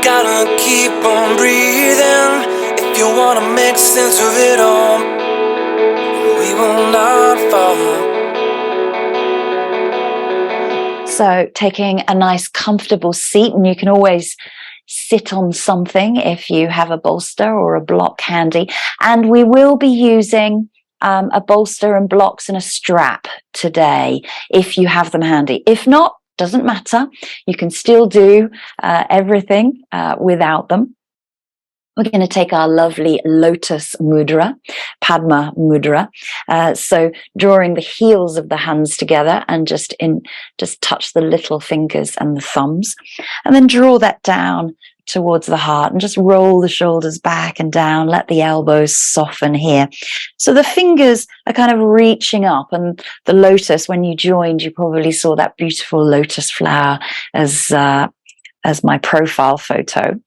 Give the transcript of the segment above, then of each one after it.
Gotta keep on breathing if you wanna make sense of it all. We will not fall. So taking a nice comfortable seat, and you can always sit on something if you have a bolster or a block handy. And we will be using a bolster and blocks and a strap today if you have them handy. If not, doesn't matter. You can still do everything without them. We're going to take our lovely lotus mudra, Padma mudra. So drawing the heels of the hands together and just touch the little fingers and the thumbs, and then draw that down towards the heart and just roll the shoulders back and down. Let the elbows soften here. So the fingers are kind of reaching up, and the lotus, when you joined, you probably saw that beautiful lotus flower as my profile photo.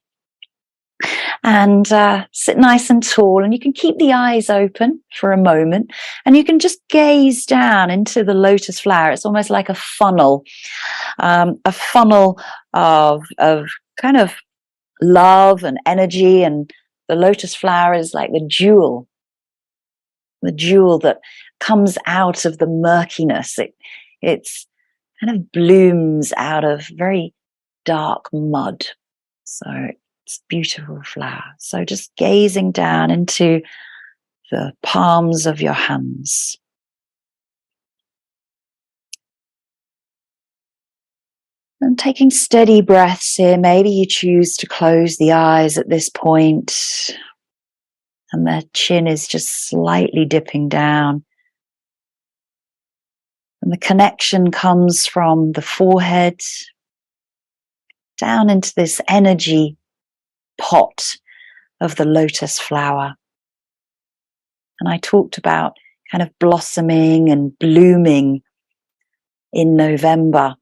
And sit nice and tall, and you can keep the eyes open for a moment, and you can just gaze down into the lotus flower. It's almost like a funnel of kind of love and energy, and the lotus flower is like the jewel that comes out of the murkiness. It's kind of blooms out of very dark mud. So it's a beautiful flower. So just gazing down into the palms of your hands. And taking steady breaths here. Maybe you choose to close the eyes at this point, and the chin is just slightly dipping down. And the connection comes from the forehead down into this energy pot of the lotus flower. And I talked about kind of blossoming and blooming in November.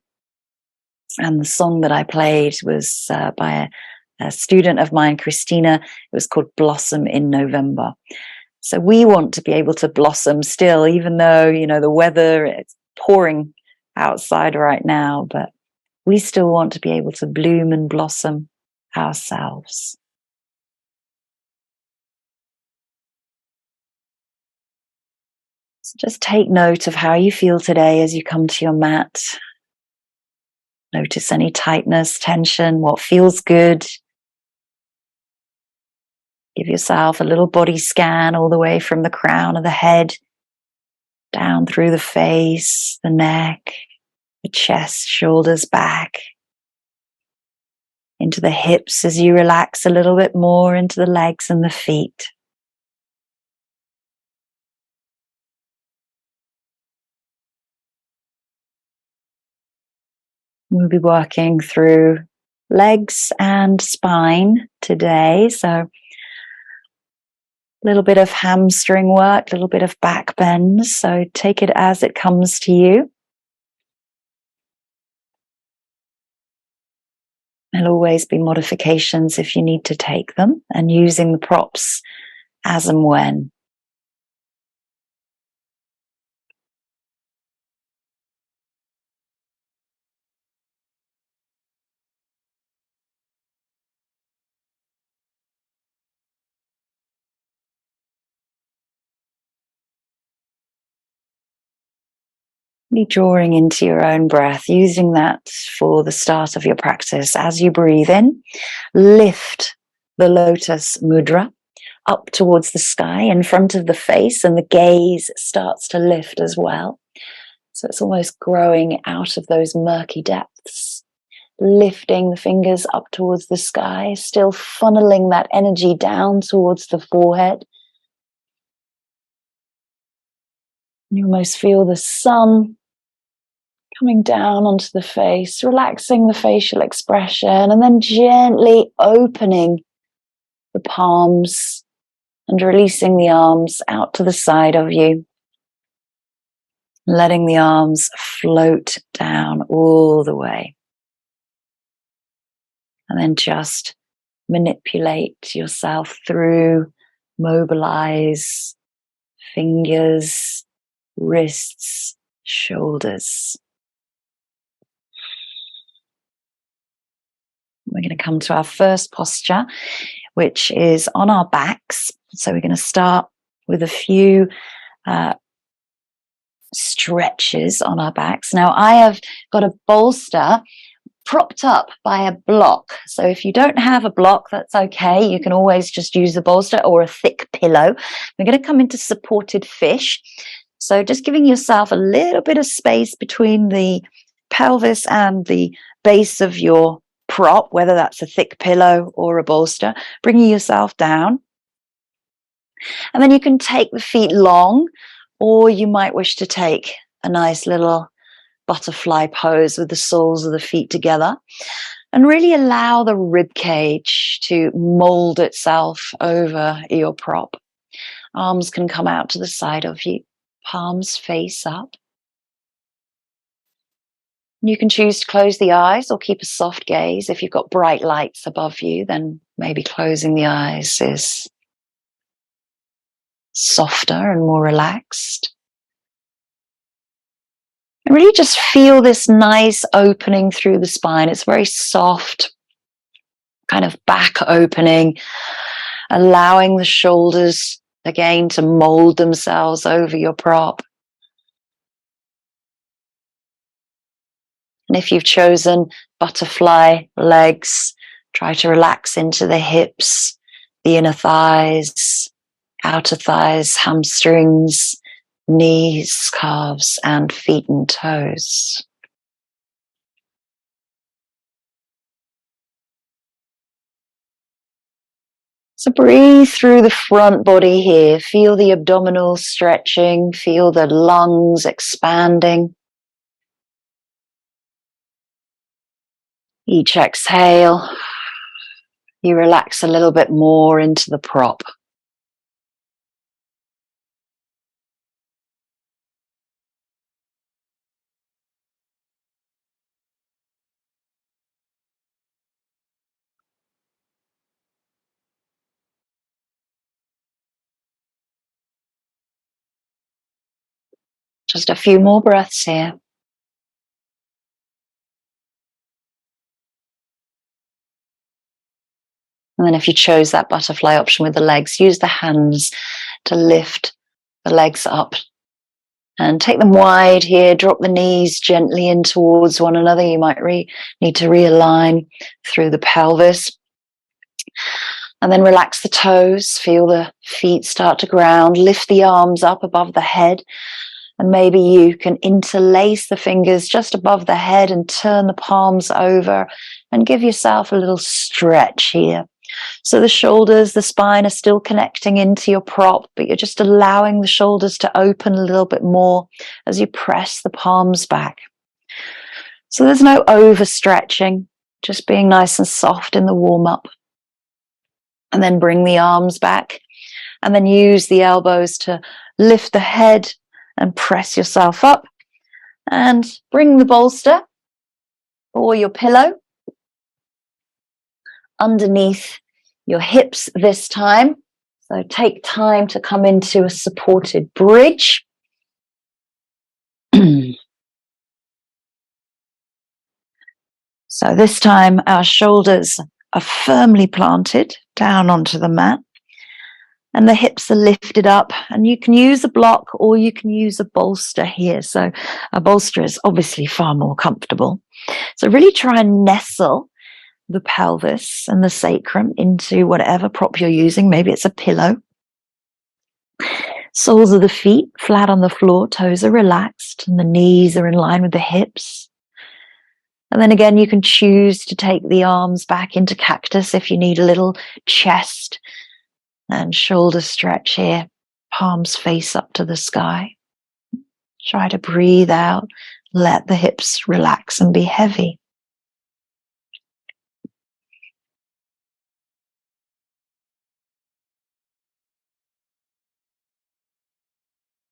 And the song that I played was by a student of mine, Christina. It was called Blossom in November. So we want to be able to blossom still, even though, the weather, it's pouring outside right now, but we still want to be able to bloom and blossom ourselves. So just take note of how you feel today as you come to your mat. Notice any tightness, tension, what feels good. Give yourself a little body scan all the way from the crown of the head, down through the face, the neck, the chest, shoulders, back, into the hips as you relax a little bit more, into the legs and the feet. We'll be working through legs and spine today. So a little bit of hamstring work, a little bit of back bend. So take it as it comes to you. There'll always be modifications if you need to take them, and using the props as and when. Be drawing into your own breath, using that for the start of your practice. As you breathe in, lift the lotus mudra up towards the sky in front of the face, and the gaze starts to lift as well. So it's almost growing out of those murky depths, lifting the fingers up towards the sky, still funneling that energy down towards the forehead. You almost feel the sun coming down onto the face, relaxing the facial expression, and then gently opening the palms and releasing the arms out to the side of you, letting the arms float down all the way. And then just manipulate yourself through, mobilize fingers, wrists, shoulders. We're going to come to our first posture, which is on our backs. So we're going to start with a few stretches on our backs. Now, I have got a bolster propped up by a block. So if you don't have a block, that's okay. You can always just use the bolster or a thick pillow. We're going to come into supported fish. So just giving yourself a little bit of space between the pelvis and the base of your prop, whether that's a thick pillow or a bolster, bringing yourself down. And then you can take the feet long, or you might wish to take a nice little butterfly pose with the soles of the feet together, and really allow the rib cage to mold itself over your prop. Arms can come out to the side of you, palms face up. You can choose to close the eyes or keep a soft gaze. If you've got bright lights above you, then maybe closing the eyes is softer and more relaxed. And really just feel this nice opening through the spine. It's very soft, kind of back opening, allowing the shoulders again to mold themselves over your prop. And if you've chosen butterfly legs, try to relax into the hips, the inner thighs, outer thighs, hamstrings, knees, calves, and feet and toes. So breathe through the front body here. Feel the abdominal stretching, feel the lungs expanding. Each exhale, you relax a little bit more into the prop. Just a few more breaths here. And then if you chose that butterfly option with the legs, use the hands to lift the legs up and take them wide here. Drop the knees gently in towards one another. You might need to realign through the pelvis. And then relax the toes. Feel the feet start to ground. Lift the arms up above the head. And maybe you can interlace the fingers just above the head and turn the palms over and give yourself a little stretch here. So the shoulders, the spine are still connecting into your prop, but you're just allowing the shoulders to open a little bit more as you press the palms back. So there's no overstretching, just being nice and soft in the warm-up. And then bring the arms back and then use the elbows to lift the head and press yourself up, and bring the bolster or your pillow underneath your hips this time. So take time to come into a supported bridge. So this time our shoulders are firmly planted down onto the mat. And the hips are lifted up, and you can use a block or you can use a bolster here. So a bolster is obviously far more comfortable. So really try and nestle the pelvis and the sacrum into whatever prop you're using. Maybe it's a pillow. Soles of the feet flat on the floor, toes are relaxed, and the knees are in line with the hips. And then again, you can choose to take the arms back into cactus if you need a little chest and shoulder stretch here, palms face up to the sky. Try to breathe out, let the hips relax and be heavy.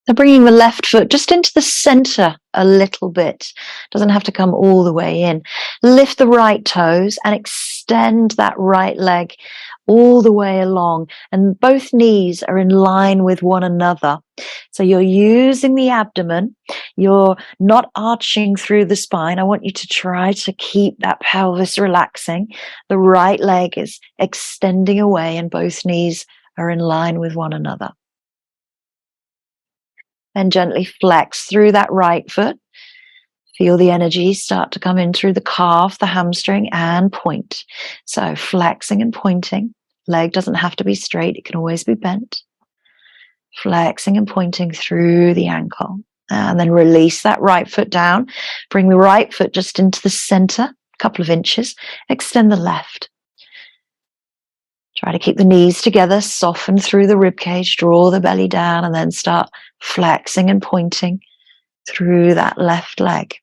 So bringing the left foot just into the center a little bit. Doesn't have to come all the way in. Lift the right toes and extend that right leg all the way along, and both knees are in line with one another. So you're using the abdomen, you're not arching through the spine. I want you to try to keep that pelvis relaxing. The right leg is extending away and both knees are in line with one another. And gently flex through that right foot. Feel the energy start to come in through the calf, the hamstring, and point. So flexing and pointing. Leg doesn't have to be straight. It can always be bent. Flexing and pointing through the ankle. And then release that right foot down. Bring the right foot just into the center, a couple of inches. Extend the left. Try to keep the knees together, soften through the rib cage, draw the belly down, and then start flexing and pointing through that left leg.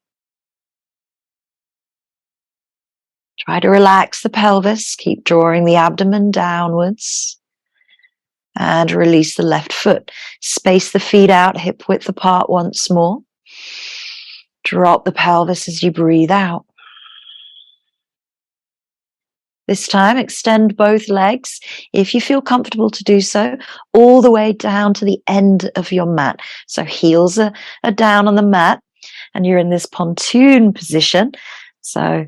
Try to relax the pelvis, keep drawing the abdomen downwards, and release the left foot. Space the feet out, hip width apart once more. Drop the pelvis as you breathe out. This time, extend both legs, if you feel comfortable to do so, all the way down to the end of your mat. So heels are down on the mat, and you're in this pontoon position. So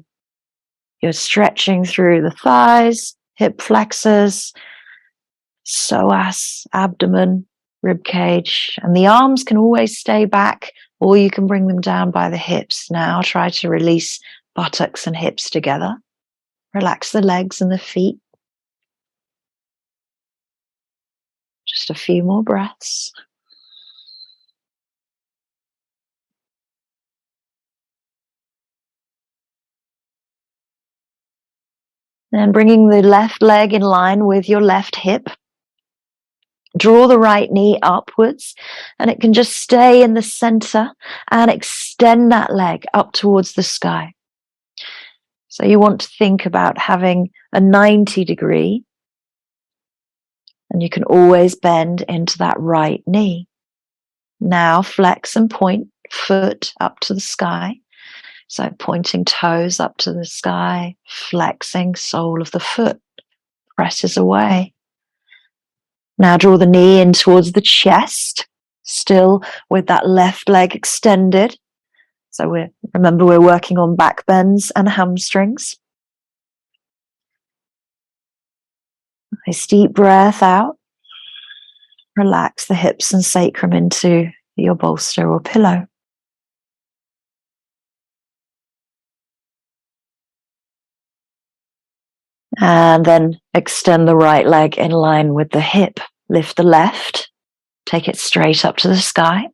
you're stretching through the thighs, hip flexors, psoas, abdomen, rib cage, and the arms can always stay back, or you can bring them down by the hips. Now try to release buttocks and hips together. Relax the legs and the feet. Just a few more breaths. Then bringing the left leg in line with your left hip. Draw the right knee upwards, and it can just stay in the center and extend that leg up towards the sky. So you want to think about having a 90 degree, and you can always bend into that right knee. Now flex and point foot up to the sky. So pointing toes up to the sky, flexing sole of the foot, presses away. Now draw the knee in towards the chest, still with that left leg extended. So remember we're working on back bends and hamstrings. Nice deep breath out. Relax the hips and sacrum into your bolster or pillow. And then extend the right leg in line with the hip. Lift the left, take it straight up to the sky.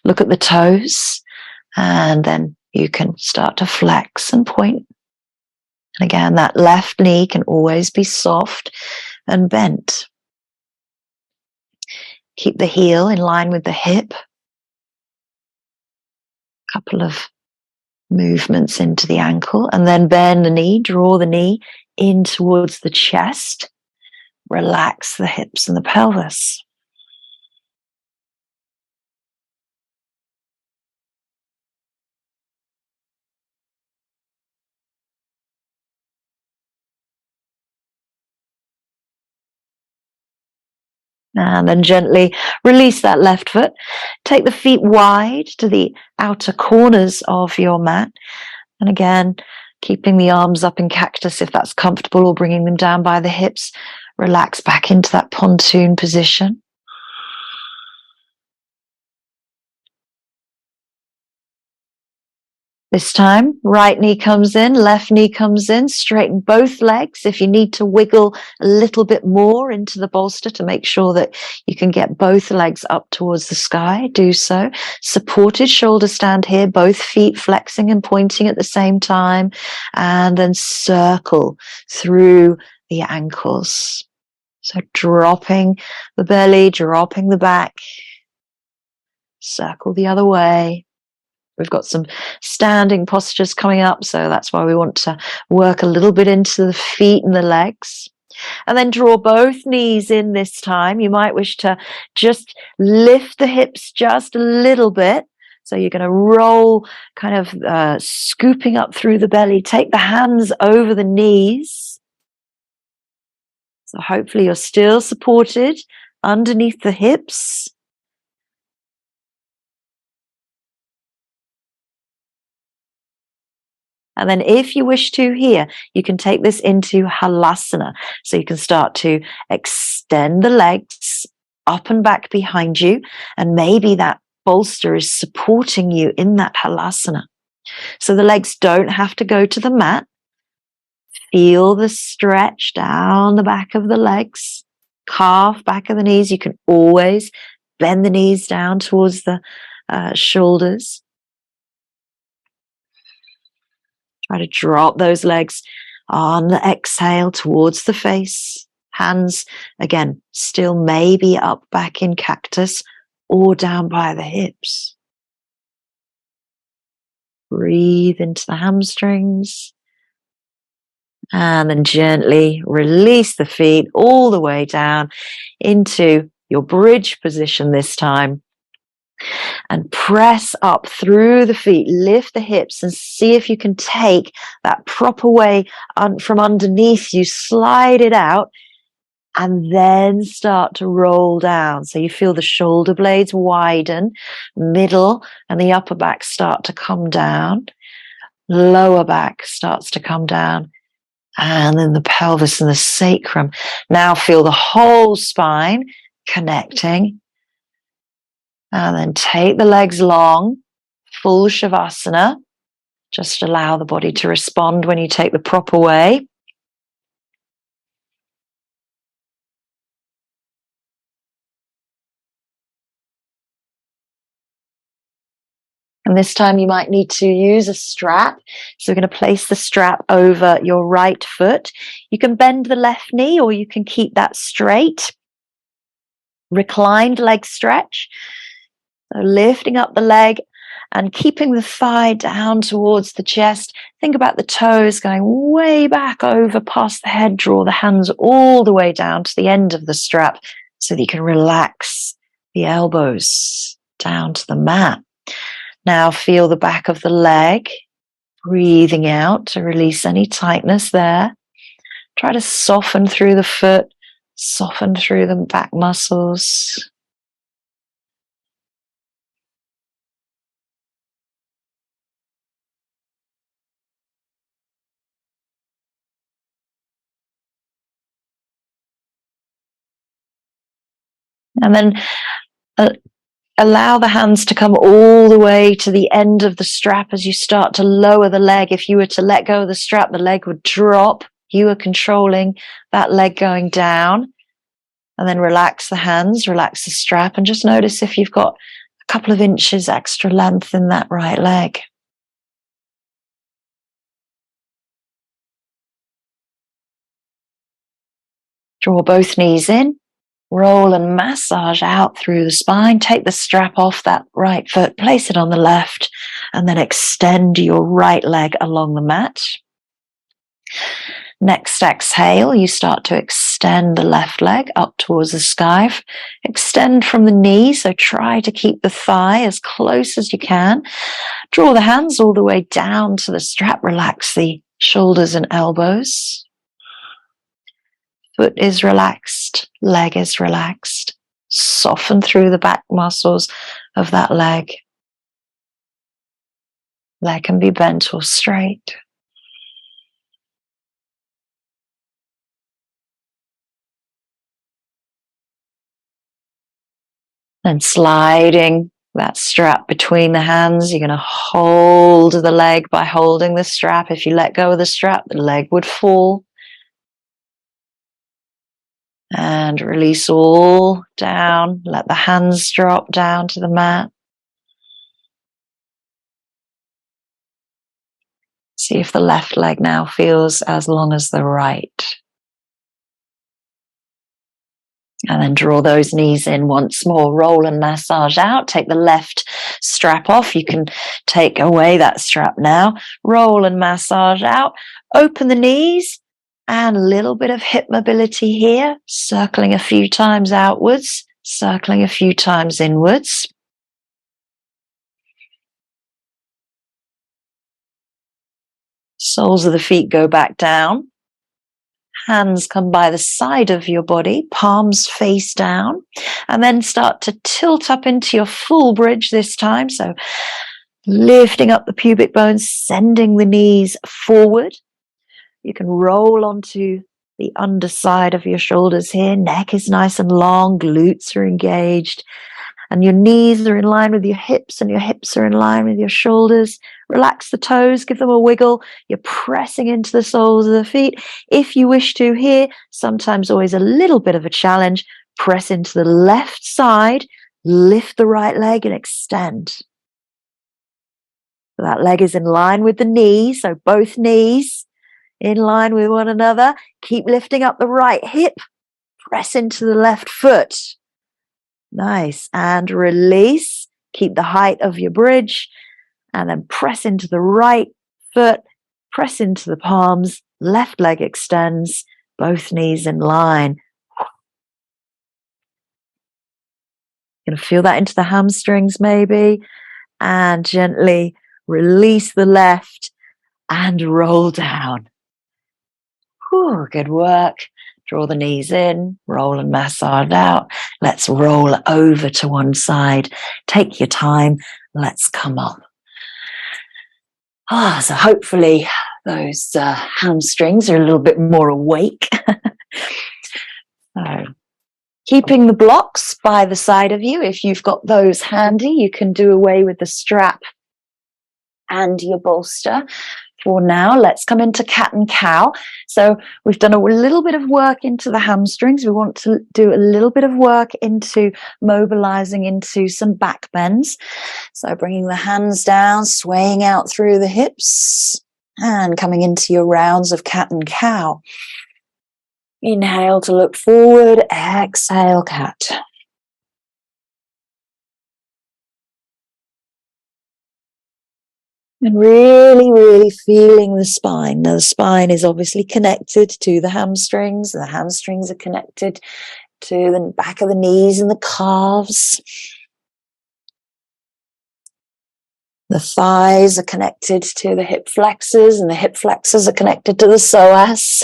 Look at the toes, and then you can start to flex and point. And again, that left knee can always be soft and bent. Keep the heel in line with the hip. A couple of movements into the ankle, and then bend the knee, draw the knee in towards the chest. Relax the hips and the pelvis. And then gently release that left foot. Take the feet wide to the outer corners of your mat. And again, keeping the arms up in cactus if that's comfortable, or bringing them down by the hips. Relax back into that pontoon position. This time, right knee comes in, left knee comes in, straighten both legs. If you need to wiggle a little bit more into the bolster to make sure that you can get both legs up towards the sky, do so. Supported shoulder stand here, both feet flexing and pointing at the same time, and then circle through the ankles. So dropping the belly, dropping the back, circle the other way. We've got some standing postures coming up, so that's why we want to work a little bit into the feet and the legs. And then draw both knees in this time. You might wish to just lift the hips just a little bit. So you're going to roll, kind of scooping up through the belly. Take the hands over the knees. So hopefully you're still supported underneath the hips. And then if you wish to here, you can take this into halasana. So you can start to extend the legs up and back behind you. And maybe that bolster is supporting you in that halasana. So the legs don't have to go to the mat. Feel the stretch down the back of the legs, calf, back of the knees. You can always bend the knees down towards the shoulders. Try to drop those legs on the exhale towards the face. Hands, again, still maybe up back in cactus or down by the hips. Breathe into the hamstrings. And then gently release the feet all the way down into your bridge position this time. And press up through the feet, lift the hips and see if you can take that proper way from underneath you, slide it out, and then start to roll down. So you feel the shoulder blades widen, middle and the upper back start to come down, lower back starts to come down, and then the pelvis and the sacrum. Now feel the whole spine connecting. And then take the legs long, full shavasana. Just allow the body to respond when you take the proper way. And this time you might need to use a strap. So we're going to place the strap over your right foot. You can bend the left knee or you can keep that straight. Reclined leg stretch. So lifting up the leg and keeping the thigh down towards the chest. Think about the toes going way back over past the head. Draw the hands all the way down to the end of the strap so that you can relax the elbows down to the mat. Now feel the back of the leg, breathing out to release any tightness there. Try to soften through the foot, soften through the back muscles. And then allow the hands to come all the way to the end of the strap as you start to lower the leg. If you were to let go of the strap, the leg would drop. You are controlling that leg going down. And then relax the hands, relax the strap, and just notice if you've got a couple of inches extra length in that right leg. Draw both knees in. Roll and massage out through the spine. Take the strap off that right foot, place it on the left, and then extend your right leg along the mat. Next exhale, you start to extend the left leg up towards the sky. Extend from the knee, so try to keep the thigh as close as you can. Draw the hands all the way down to the strap. Relax the shoulders and elbows. Foot is relaxed, leg is relaxed. Soften through the back muscles of that leg. Leg can be bent or straight. And sliding that strap between the hands, you're going to hold the leg by holding the strap. If you let go of the strap, the leg would fall. And release all down. Let the hands drop down to the mat. See if the left leg now feels as long as the right. And then draw those knees in once more. Roll and massage out. Take the left strap off. You can take away that strap now. Roll and massage out. Open the knees. And a little bit of hip mobility here, circling a few times outwards, circling a few times inwards. Soles of the feet go back down. Hands come by the side of your body, palms face down, and then start to tilt up into your full bridge this time. So lifting up the pubic bones, sending the knees forward. You can roll onto the underside of your shoulders here. Neck is nice and long, glutes are engaged, and your knees are in line with your hips, and your hips are in line with your shoulders. Relax the toes, give them a wiggle. You're pressing into the soles of the feet. If you wish to here, sometimes always a little bit of a challenge, press into the left side, lift the right leg and extend. That leg is in line with the knee, so both knees in line with one another. Keep lifting up the right hip, press into the left foot. Nice, and release. Keep the height of your bridge, and then press into the right foot, press into the palms, left leg extends, both knees in line. You're going to feel that into the hamstrings maybe, and gently release the left and roll down. Whew, good work. Draw the knees in, roll and massage out. Let's roll over to one side. Take your time. Let's come up. So hopefully those hamstrings are a little bit more awake. So keeping the blocks by the side of you. If you've got those handy, you can do away with the strap and your bolster. For now, let's come into cat and cow. So we've done a little bit of work into the hamstrings. We want to do a little bit of work into mobilizing into some back bends. So bringing the hands down, swaying out through the hips, and coming into your rounds of cat and cow. Inhale to look forward, exhale, cat. And really, really feeling the spine. Now, the spine is obviously connected to the hamstrings. The hamstrings are connected to the back of the knees and the calves. The thighs are connected to the hip flexors, and the hip flexors are connected to the psoas.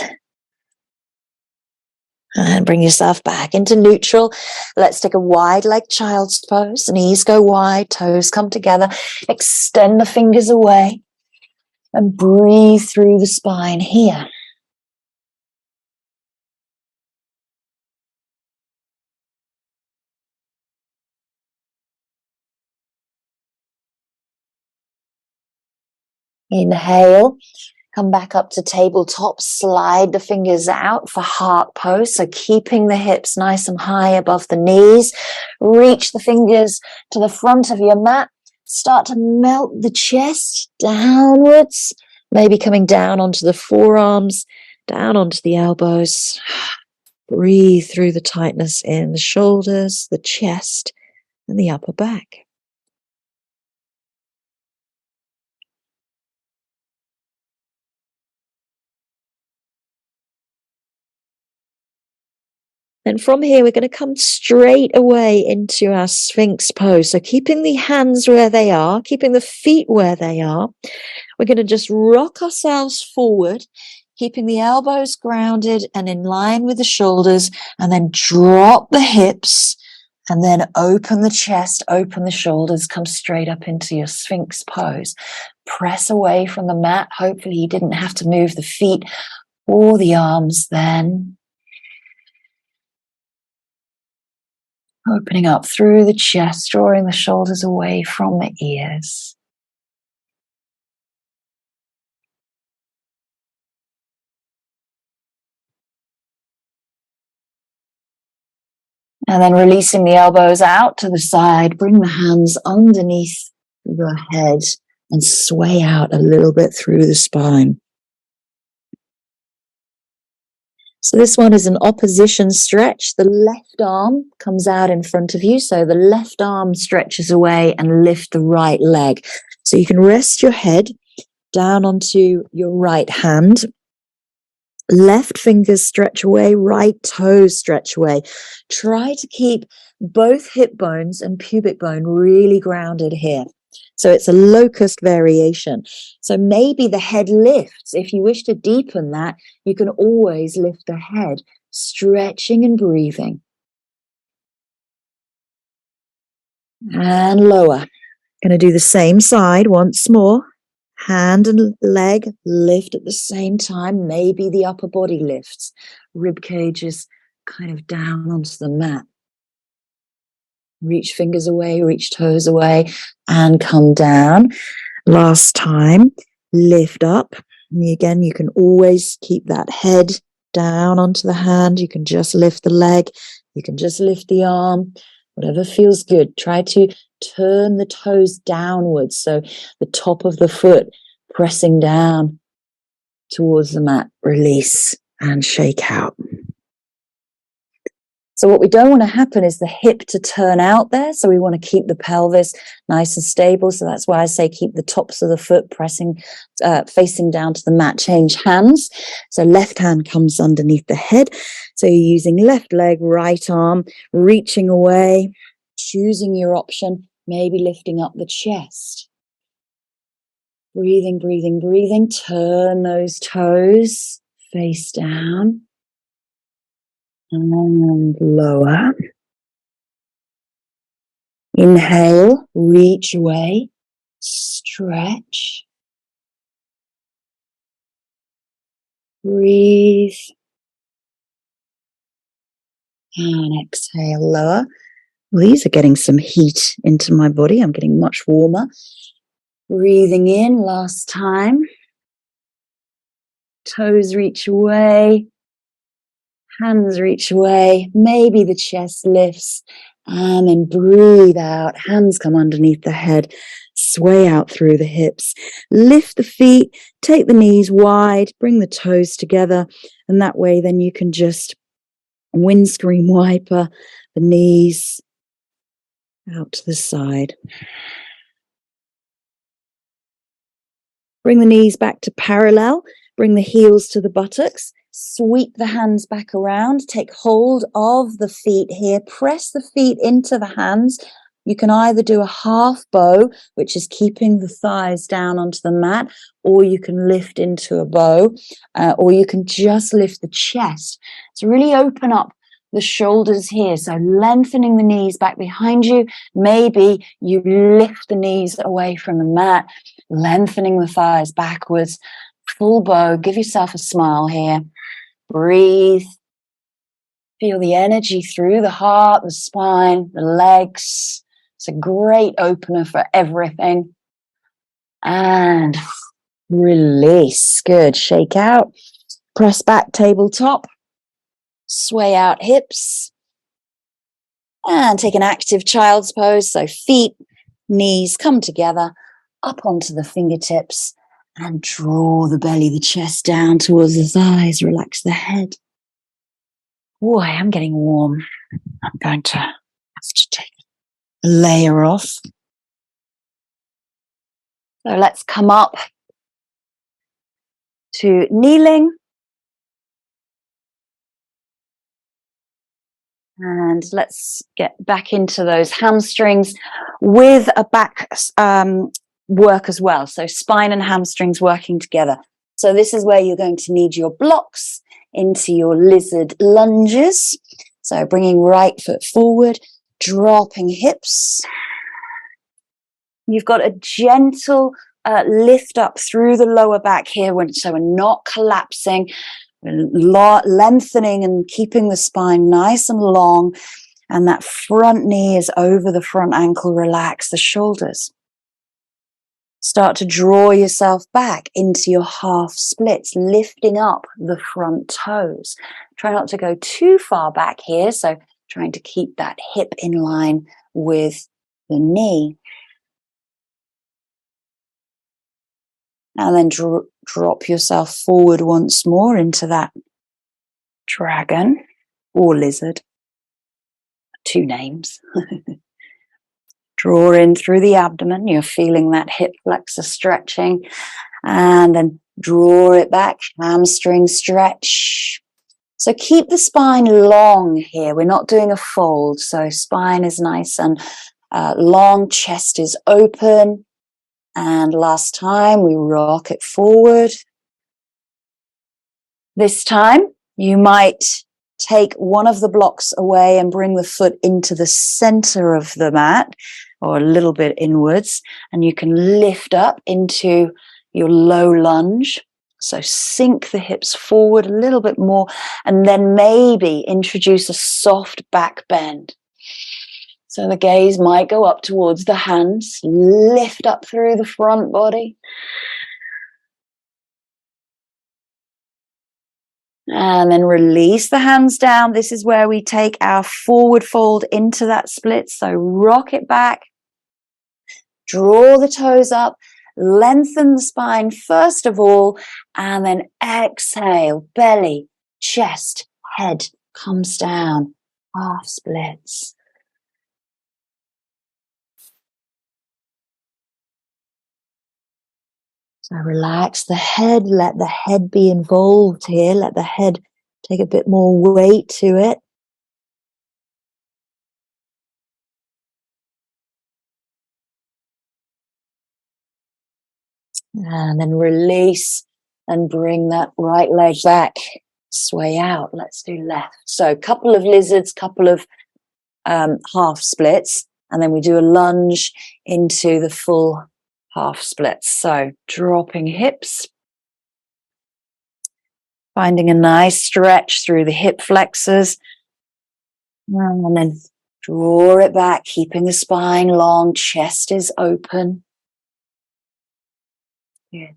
And bring yourself back into neutral. Let's take a wide leg child's pose. Knees go wide, toes come together. Extend the fingers away and breathe through the spine here. Inhale. Come back up to tabletop, slide the fingers out for heart pose. So keeping the hips nice and high above the knees. Reach the fingers to the front of your mat. Start to melt the chest downwards. Maybe coming down onto the forearms, down onto the elbows. Breathe through the tightness in the shoulders, the chest, and the upper back. And from here, we're going to come straight away into our Sphinx pose. So keeping the hands where they are, keeping the feet where they are, we're going to just rock ourselves forward, keeping the elbows grounded and in line with the shoulders, and then drop the hips, and then open the chest, open the shoulders, come straight up into your Sphinx pose. Press away from the mat. Hopefully you didn't have to move the feet or the arms then. Opening up through the chest, drawing the shoulders away from the ears. And then releasing the elbows out to the side, bring the hands underneath the head and sway out a little bit through the spine. So this one is an opposition stretch. The left arm comes out in front of you. So the left arm stretches away and lift the right leg. So you can rest your head down onto your right hand. Left fingers stretch away, right toes stretch away. Try to keep both hip bones and pubic bone really grounded here. So it's a locust variation. So maybe the head lifts. If you wish to deepen that, you can always lift the head, stretching and breathing. And lower. Going to do the same side once more. Hand and leg lift at the same time. Maybe the upper body lifts. Rib cage is kind of down onto the mat. Reach fingers away, reach toes away, and come down. Last time, lift up. And again, you can always keep that head down onto the hand. You can just lift the leg. You can just lift the arm. Whatever feels good. Try to turn the toes downwards, so the top of the foot pressing down towards the mat. Release and shake out. So what we don't want to happen is the hip to turn out there. So we want to keep the pelvis nice and stable. So that's why I say keep the tops of the foot pressing, facing down to the mat. Change hands. So left hand comes underneath the head. So you're using left leg, right arm, reaching away, choosing your option, maybe lifting up the chest. Breathing, breathing, breathing. Turn those toes face down. And lower. Inhale, reach away, stretch. Breathe. And exhale, lower. Well, these are getting some heat into my body. I'm getting much warmer. Breathing in, last time. Toes reach away. Hands reach away, maybe the chest lifts, and then breathe out. Hands come underneath the head, sway out through the hips. Lift the feet, take the knees wide, bring the toes together, and that way then you can just windscreen wiper the knees out to the side. Bring the knees back to parallel, bring the heels to the buttocks. Sweep the hands back around, take hold of the feet here, press the feet into the hands. You can either do a half bow, which is keeping the thighs down onto the mat, or you can lift into a bow, or you can just lift the chest. So really open up the shoulders here. So lengthening the knees back behind you. Maybe you lift the knees away from the mat, lengthening the thighs backwards. Full bow. Give yourself a smile here. Breathe. Feel the energy through the heart, the spine, the legs. It's a great opener for everything. And release. Good. Shake out. Press back, tabletop. Sway out hips. And take an active child's pose. So feet, knees come together, up onto the fingertips. And draw the belly, the chest down towards the thighs. Relax the head. Oh, I am getting warm. I'm going to have to take a layer off. So let's come up to kneeling. And let's get back into those hamstrings with a back work as well. So spine and hamstrings working together. So this is where you're going to need your blocks into your lizard lunges. So bringing right foot forward, dropping hips. You've got a gentle lift up through the lower back here, so we're not collapsing, we're lengthening and keeping the spine nice and long. And that front knee is over the front ankle. Relax the shoulders. Start to draw yourself back into your half splits, lifting up the front toes. Try not to go too far back here, so trying to keep that hip in line with the knee. And then drop yourself forward once more into that dragon or lizard. 2 names. Draw in through the abdomen. You're feeling that hip flexor stretching. And then draw it back. Hamstring stretch. So keep the spine long here. We're not doing a fold. So spine is nice and long. Chest is open. And last time, we rock it forward. This time, you might take one of the blocks away and bring the foot into the center of the mat, or a little bit inwards, and you can lift up into your low lunge. So sink the hips forward a little bit more, and then maybe introduce a soft back bend. So the gaze might go up towards the hands, lift up through the front body. And then release the hands down. This is where we take our forward fold into that split. So rock it back. Draw the toes up. Lengthen the spine first of all. And then exhale. Belly, chest, head comes down. Half splits. So relax the head, let the head be involved here, let the head take a bit more weight to it. And then release and bring that right leg back, sway out. Let's do left. So a couple of lizards, couple of half splits, and then we do a lunge into the full half splits. So dropping hips, finding a nice stretch through the hip flexors, and then draw it back, keeping the spine long, chest is open. Good.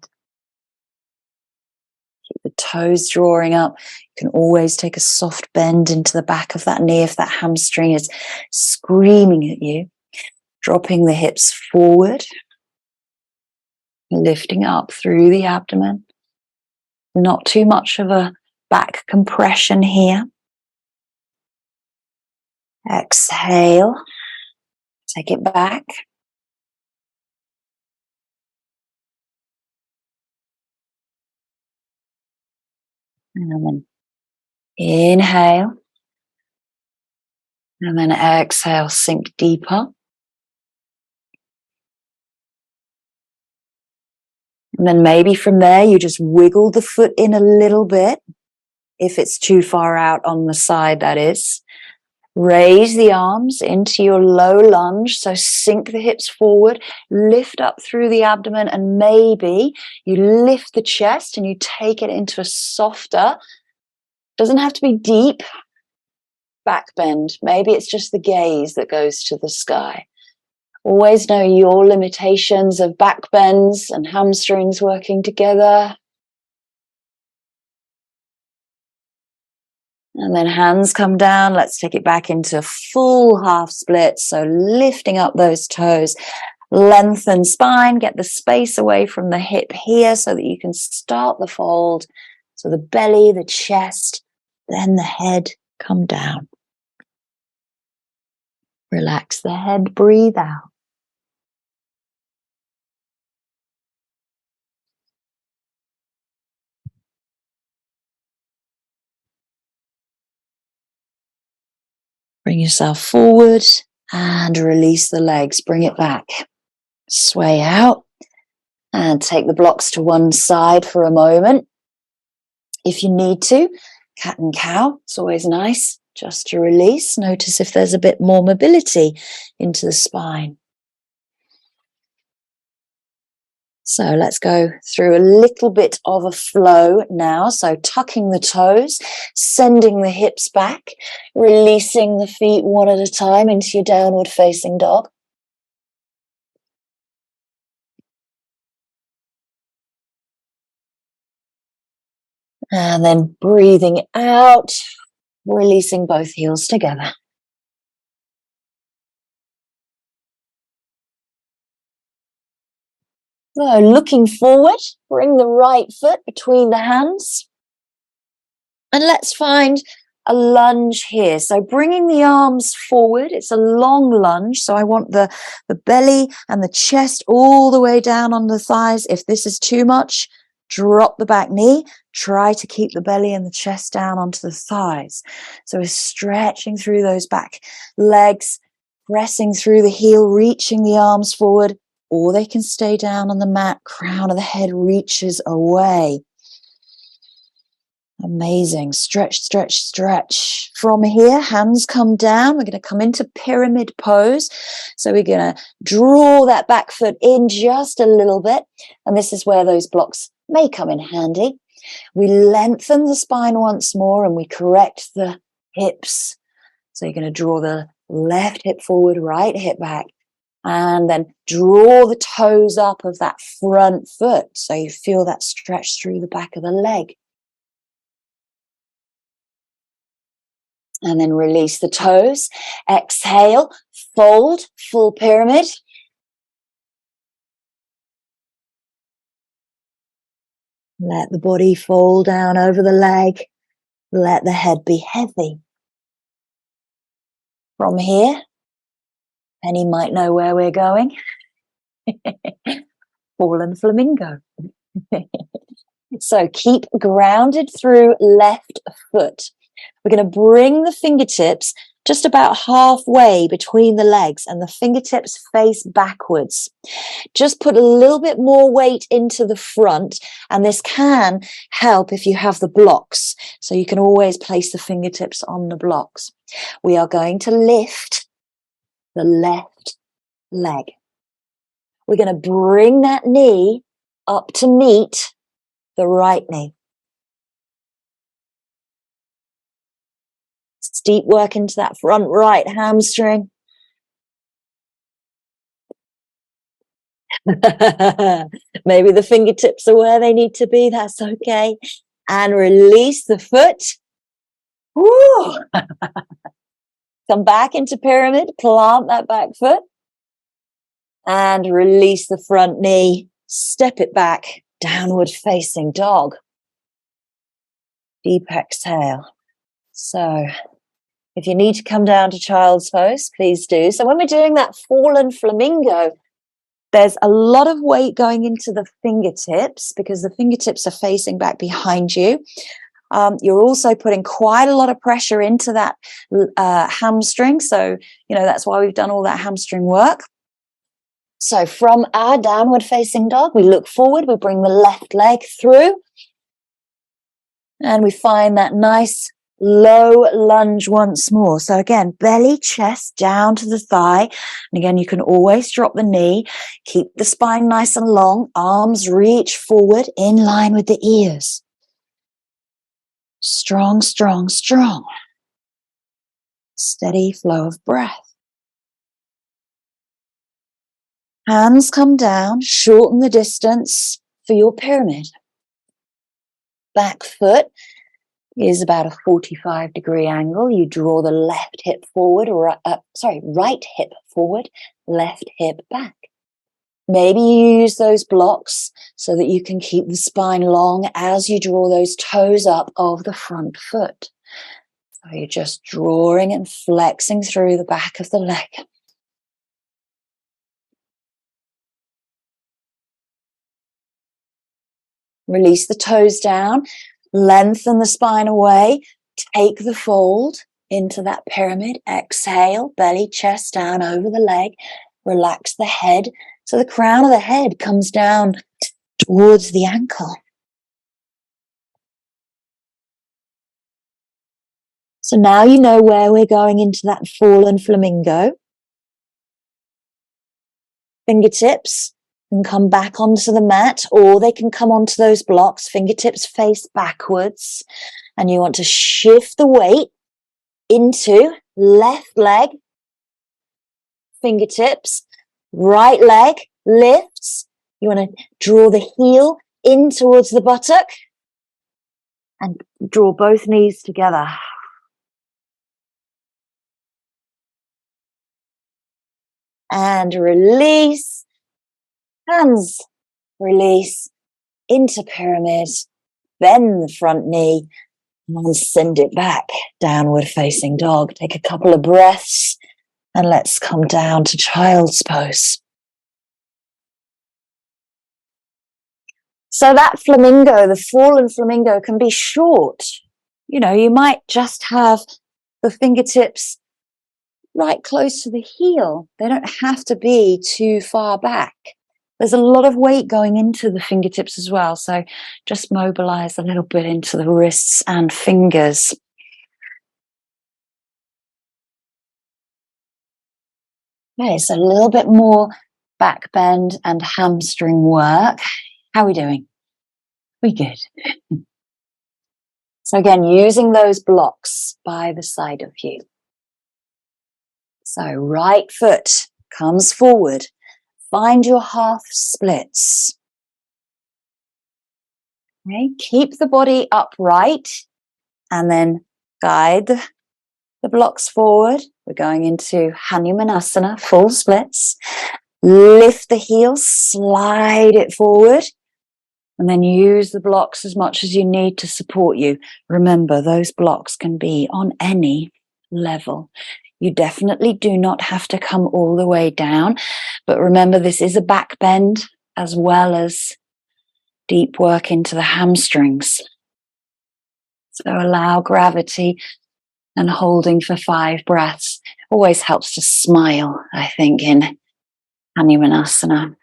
Keep the toes drawing up. You can always take a soft bend into the back of that knee if that hamstring is screaming at you. Dropping the hips forward, lifting up through the abdomen. Not too much of a back compression here. Exhale. Take it back. And then inhale. And then exhale, sink deeper. And then maybe from there, you just wiggle the foot in a little bit. If it's too far out on the side, that is. Raise the arms into your low lunge. So sink the hips forward, lift up through the abdomen, and maybe you lift the chest and you take it into a softer, doesn't have to be deep, back bend. Maybe it's just the gaze that goes to the sky. Always know your limitations of back bends and hamstrings working together. And then hands come down. Let's take it back into full half split. So lifting up those toes, lengthen spine, get the space away from the hip here so that you can start the fold. So the belly, the chest, then the head come down. Relax the head, breathe out. Bring yourself forward and release the legs. Bring it back. Sway out and take the blocks to one side for a moment. If you need to, cat and cow. It's always nice just to release. Notice if there's a bit more mobility into the spine. So let's go through a little bit of a flow now. So tucking the toes, sending the hips back, releasing the feet one at a time into your downward facing dog. And then breathing out, releasing both heels together. So looking forward, bring the right foot between the hands. And let's find a lunge here. So bringing the arms forward, it's a long lunge. So I want the belly and the chest all the way down on the thighs. If this is too much, drop the back knee. Try to keep the belly and the chest down onto the thighs. So we're stretching through those back legs, pressing through the heel, reaching the arms forward. or they can stay down on the mat. Crown of the head reaches away. Amazing. Stretch, stretch, stretch. From here, hands come down. We're going to come into pyramid pose. So we're going to draw that back foot in just a little bit. And this is where those blocks may come in handy. We lengthen the spine once more and we correct the hips. So you're going to draw the left hip forward, right hip back. And then draw the toes up of that front foot. So you feel that stretch through the back of the leg. And then release the toes. Exhale, fold, full pyramid. Let the body fall down over the leg. Let the head be heavy. From here, Penny might know where we're going. Fallen flamingo. So keep grounded through left foot. We're going to bring the fingertips just about halfway between the legs and the fingertips face backwards. Just put a little bit more weight into the front, and this can help if you have the blocks. So you can always place the fingertips on the blocks. We are going to lift the left leg. We're going to bring that knee up to meet the right knee. Deep work into that front right hamstring. Maybe the fingertips are where they need to be. That's okay. And release the foot. Woo! Come back into pyramid. Plant that back foot. And release the front knee. Step it back. Downward facing dog. Deep exhale. So if you need to come down to child's pose, please do. So when we're doing that fallen flamingo, there's a lot of weight going into the fingertips because the fingertips are facing back behind you. You're also putting quite a lot of pressure into that hamstring. So, that's why we've done all that hamstring work. So from our downward facing dog, we look forward, we bring the left leg through, and we find that nice low lunge once more. So again, belly, chest down to the thigh. And again, you can always drop the knee. Keep the spine nice and long. Arms reach forward in line with the ears. Strong, strong, strong. Steady flow of breath. Hands come down. Shorten the distance for your pyramid. Back foot is about a 45-degree angle. You draw the left hip forward, right hip forward, left hip back. Maybe you use those blocks so that you can keep the spine long as you draw those toes up of the front foot. So you're just drawing and flexing through the back of the leg. Release the toes down. Lengthen the spine away, take the fold into that pyramid, exhale, belly, chest down over the leg, relax the head. So the crown of the head comes down towards the ankle. So now you know where we're going into that fallen flamingo. Fingertips can come back onto the mat, or they can come onto those blocks, fingertips face backwards. And you want to shift the weight into left leg, fingertips, right leg lifts. You want to draw the heel in towards the buttock and draw both knees together. And release. Hands release into pyramid, bend the front knee, and send it back, downward facing dog. Take a couple of breaths, and let's come down to child's pose. So that flamingo, the fallen flamingo, can be short. You might just have the fingertips right close to the heel. They don't have to be too far back. There's a lot of weight going into the fingertips as well, so just mobilize a little bit into the wrists and fingers. Okay, so a little bit more back bend and hamstring work. How are we doing? We good. So again, using those blocks by the side of you. So right foot comes forward. Find your half splits. Okay, keep the body upright and then guide the blocks forward. We're going into Hanumanasana, full splits. Lift the heels, slide it forward, and then use the blocks as much as you need to support you. Remember, those blocks can be on any level. You definitely do not have to come all the way down, but remember, this is a back bend as well as deep work into the hamstrings. So allow gravity and holding for 5 breaths. Always helps to smile, I think, in Hanumanasana.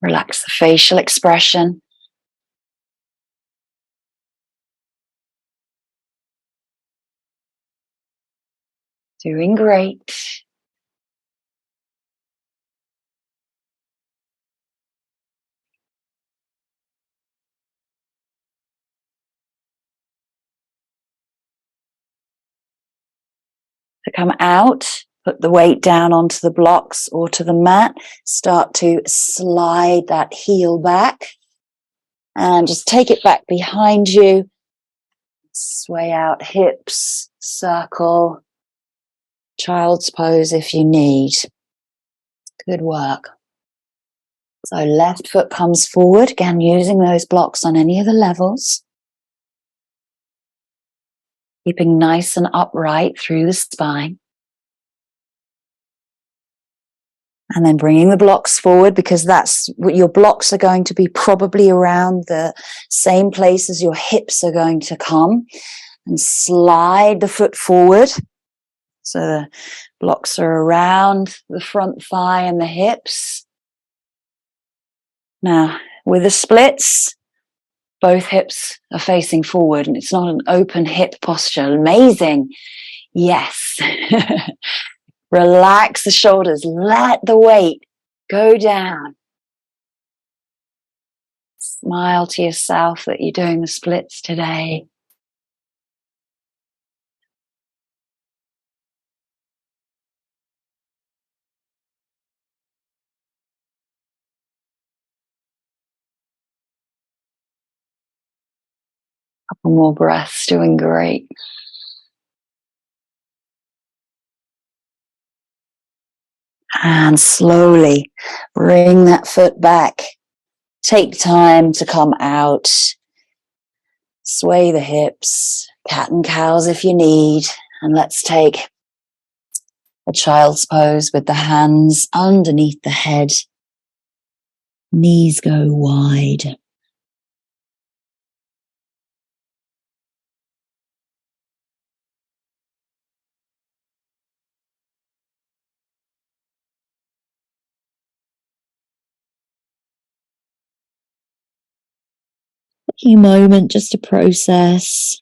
Relax the facial expression. Doing great. To come out, put the weight down onto the blocks or to the mat. Start to slide that heel back and just take it back behind you. Sway out hips, circle, child's pose if you need. Good work. So left foot comes forward, again using those blocks on any of the levels. Keeping nice and upright through the spine. And then bringing the blocks forward, because that's what your blocks are going to be probably around the same place as your hips are going to come. And slide the foot forward. So the blocks are around the front thigh and the hips. Now, with the splits, both hips are facing forward and it's not an open hip posture. Amazing. Yes. Relax the shoulders. Let the weight go down. Smile to yourself that you're doing the splits today. Couple more breaths, doing great. And slowly bring that foot back. Take time to come out. Sway the hips, cat and cows if you need. And let's take a child's pose with the hands underneath the head. Knees go wide. A moment just to process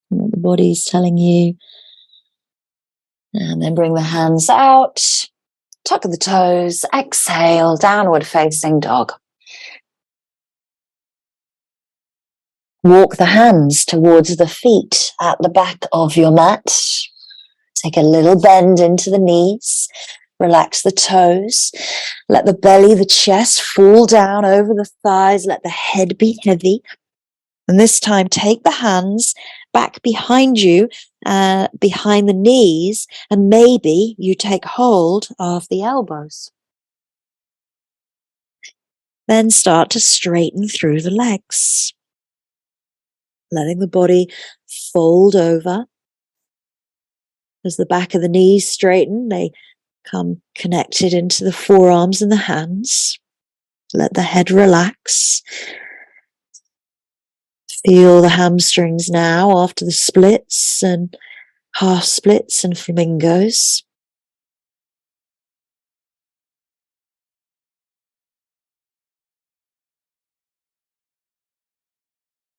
what the body's telling you. And then bring the hands out. Tuck the toes. Exhale, downward facing dog. Walk the hands towards the feet at the back of your mat. Take a little bend into the knees. Relax the toes. Let the belly, the chest fall down over the thighs. Let the head be heavy. And this time, take the hands back behind you, behind the knees, and maybe you take hold of the elbows. Then start to straighten through the legs. Letting the body fold over. As the back of the knees straighten, they come connected into the forearms and the hands. Let the head relax. Feel the hamstrings now after the splits and half splits and flamingos.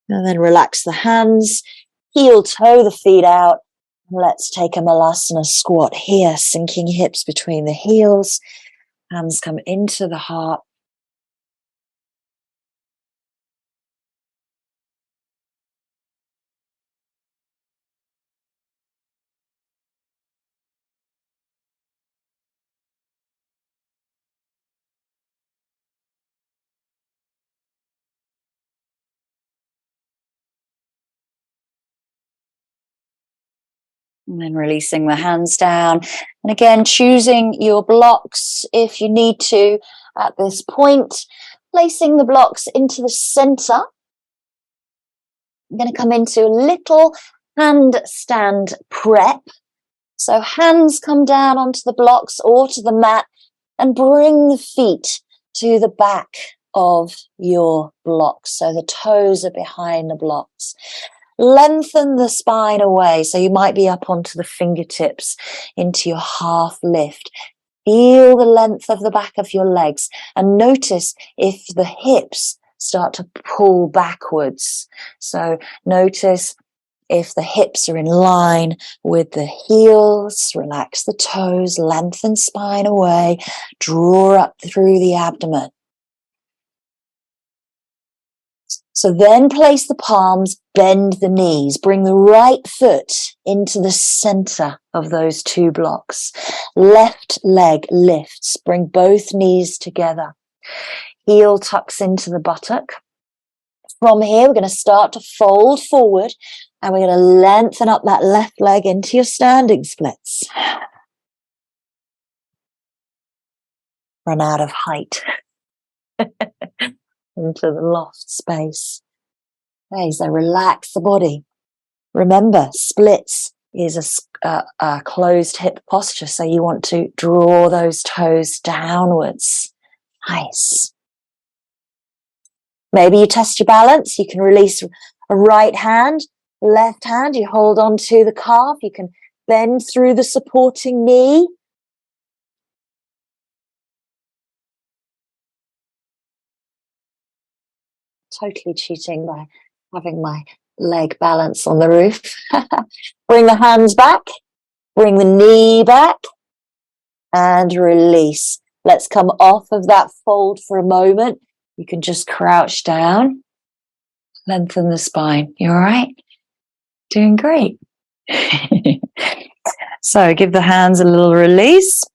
And then relax the hands, heel toe the feet out. Let's take a Malasana squat here, sinking hips between the heels. Hands come into the heart. And then releasing the hands down. And again, choosing your blocks if you need to at this point. Placing the blocks into the center. I'm going to come into a little handstand prep. So hands come down onto the blocks or to the mat and bring the feet to the back of your blocks. So the toes are behind the blocks. Lengthen the spine away. So you might be up onto the fingertips into your half lift. Feel the length of the back of your legs and notice if the hips start to pull backwards. So notice if the hips are in line with the heels. Relax the toes, lengthen spine away, draw up through the abdomen. So then place the palms, bend the knees, bring the right foot into the center of those two blocks. Left leg lifts, bring both knees together. Heel tucks into the buttock. From here, we're going to start to fold forward and we're going to lengthen up that left leg into your standing splits. Run out of height. Into the loft space. Okay, so relax the body. Remember, splits is a closed hip posture, so you want to draw those toes downwards. Nice. Maybe you test your balance. You can release a right hand, left hand. You hold on to the calf. You can bend through the supporting knee. Totally cheating by having my leg balance on the roof. Bring the hands back, bring the knee back, and release. Let's come off of that fold for a moment. You can just crouch down, lengthen the spine. You all right? Doing great. So give the hands a little release.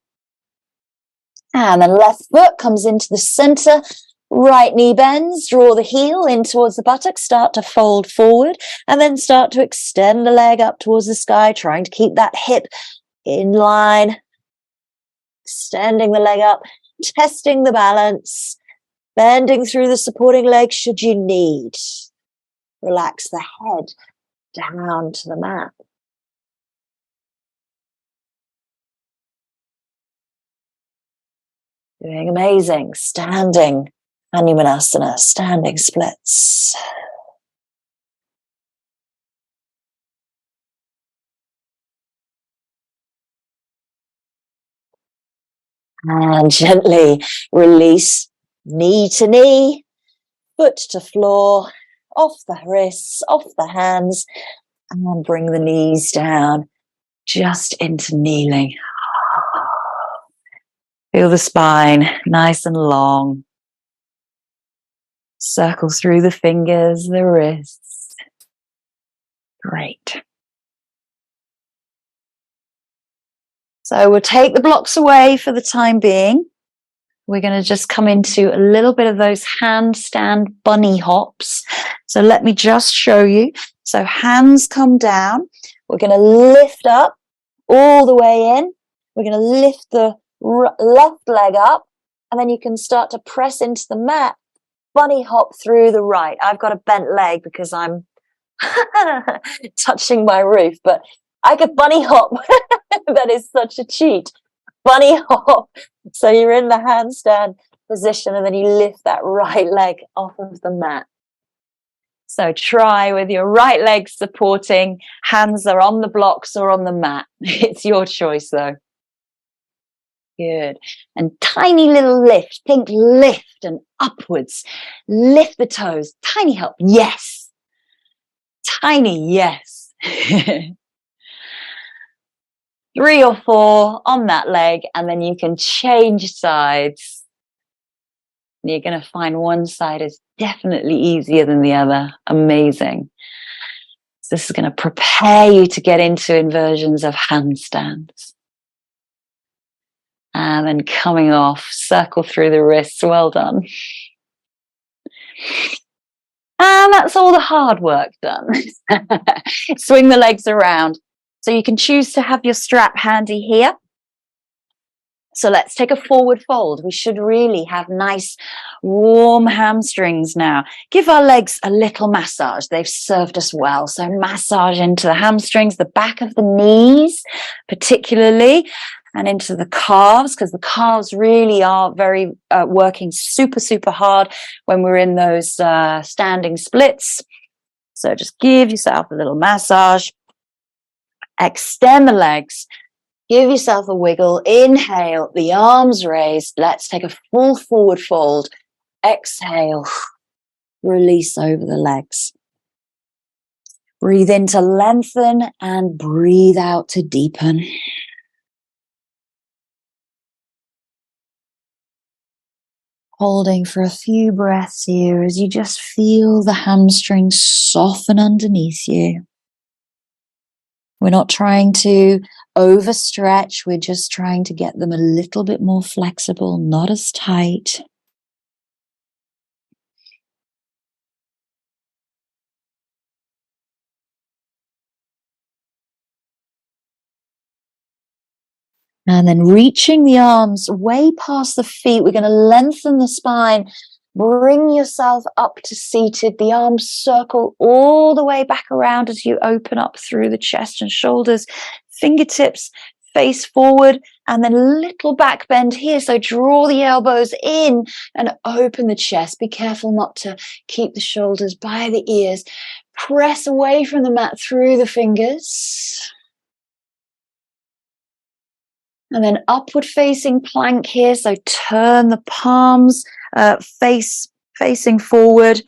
And the left foot comes into the center. Right knee bends, draw the heel in towards the buttocks, start to fold forward, and then start to extend the leg up towards the sky, trying to keep that hip in line. Extending the leg up, testing the balance, bending through the supporting leg should you need. Relax the head down to the mat. Doing amazing. Standing Hanumanasana, standing splits. And gently release knee to knee, foot to floor, off the wrists, off the hands, and bring the knees down just into kneeling. Feel the spine nice and long. Circle through the fingers, the wrists. Great. So we'll take the blocks away for the time being. We're going to just come into a little bit of those handstand bunny hops. So let me just show you. So hands come down. We're going to lift up all the way in. We're going to lift the left leg up, and then you can start to press into the mat. Bunny hop through the right. I've got a bent leg because I'm touching my roof, but I could bunny hop. That is such a cheat. Bunny hop. So you're in the handstand position and then you lift that right leg off of the mat. So try with your right leg supporting, hands are on the blocks or on the mat. It's your choice though. Good. And tiny little lift. Think lift and upwards. Lift the toes. Tiny help. Yes. Tiny yes. 3 or 4 on that leg, and then you can change sides. You're going to find one side is definitely easier than the other. Amazing. So this is going to prepare you to get into inversions of handstands. And then coming off, circle through the wrists. Well done. And that's all the hard work done. Swing the legs around. So you can choose to have your strap handy here. So let's take a forward fold. We should really have nice warm hamstrings now. Give our legs a little massage. They've served us well. So massage into the hamstrings, the back of the knees particularly, and into the calves, because the calves really are very working super, super hard when we're in those standing splits. So just give yourself a little massage. Extend the legs. Give yourself a wiggle. Inhale, the arms raised. Let's take a full forward fold. Exhale, release over the legs. Breathe in to lengthen and breathe out to deepen. Holding for a few breaths here as you just feel the hamstrings soften underneath you. We're not trying to overstretch. We're just trying to get them a little bit more flexible, not as tight. And then reaching the arms way past the feet. We're going to lengthen the spine. Bring yourself up to seated. The arms circle all the way back around as you open up through the chest and shoulders. Fingertips face forward, and then a little back bend here. So draw the elbows in and open the chest. Be careful not to keep the shoulders by the ears. Press away from the mat through the fingers. And then upward facing plank here. So turn the palms facing forward.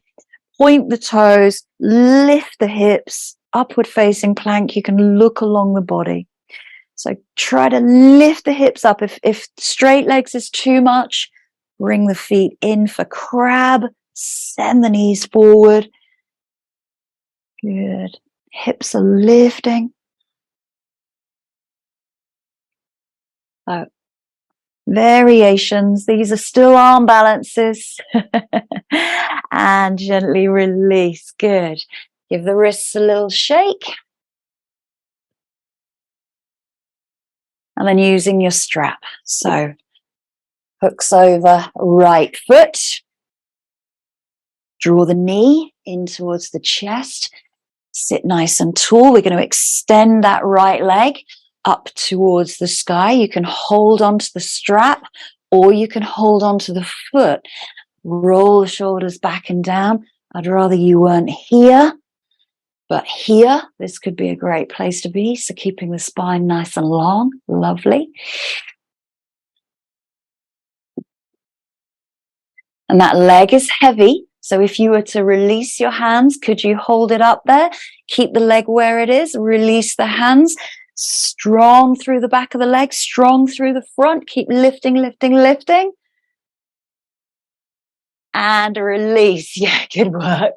Point the toes. Lift the hips. Upward facing plank. You can look along the body. So try to lift the hips up. If straight legs is too much, bring the feet in for crab. Send the knees forward. Good. Hips are lifting. So variations. These are still arm balances. And gently release. Good. Give the wrists a little shake. And then using your strap. So hooks over right foot. Draw the knee in towards the chest. Sit nice and tall. We're going to extend that right leg up towards the sky. You can hold onto the strap or you can hold onto the foot. Roll the shoulders back and down. I'd rather you weren't here, but here, this could be a great place to be. So keeping the spine nice and long. Lovely. And that leg is heavy. So if you were to release your hands, could you hold it up there? Keep the leg where it is. Release the hands. Strong through the back of the leg, strong through the front. Keep lifting, lifting, lifting. And release. Yeah, good work.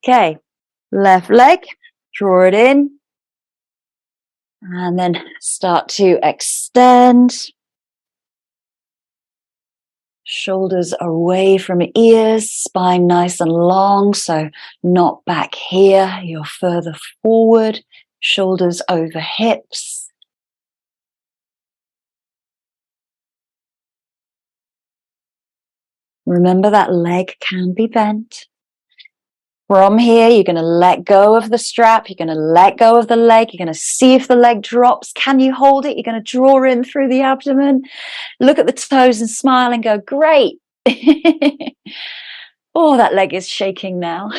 Okay, left leg, draw it in. And then start to extend. Shoulders away from ears, spine nice and long. So not back here, you're further forward. Shoulders over hips. Remember that leg can be bent. From here, you're going to let go of the strap. You're going to let go of the leg. You're going to see if the leg drops. Can you hold it? You're going to draw in through the abdomen. Look at the toes and smile and go, great. Oh, that leg is shaking now.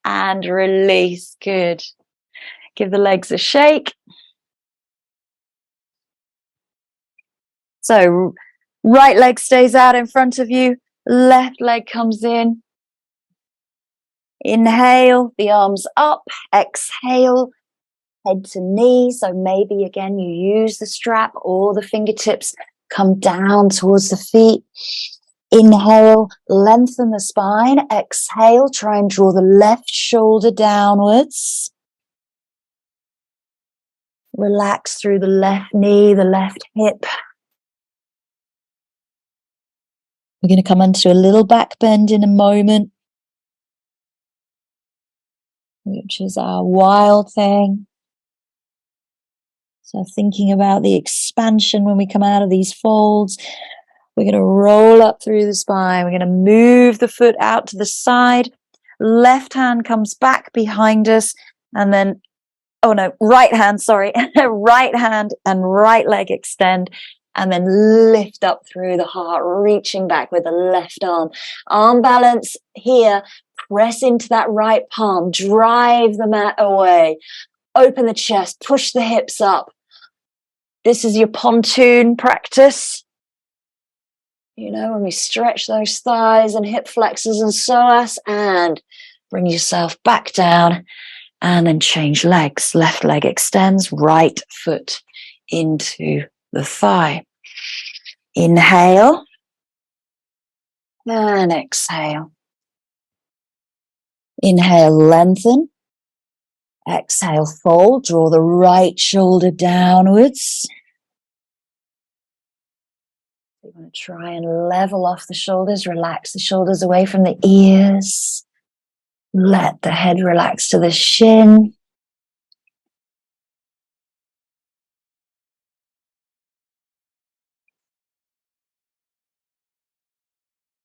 And release. Good. Give the legs a shake. So right leg stays out in front of you. Left leg comes in. Inhale, the arms up. Exhale, head to knee. So maybe again you use the strap or the fingertips come down towards the feet. Inhale, lengthen the spine. Exhale, try and draw the left shoulder downwards. Relax through the left knee, the left hip. We're going to come into a little back bend in a moment, which is our wild thing. So thinking about the expansion when we come out of these folds, we're going to roll up through the spine. We're going to move the foot out to the side. Left hand comes back behind us, and then, oh no, right hand, sorry. Right hand and right leg extend, and then lift up through the heart, reaching back with the left arm. Arm balance here. Press into that right palm. Drive the mat away. Open the chest. Push the hips up. This is your pontoon practice. You know, when we stretch those thighs and hip flexors and psoas, and bring yourself back down, and then change legs. Left leg extends, right foot into the thigh. Inhale and exhale. Inhale, lengthen. Exhale, fold. Draw the right shoulder downwards. We're going to try and level off the shoulders. Relax the shoulders away from the ears. Let the head relax to the shin.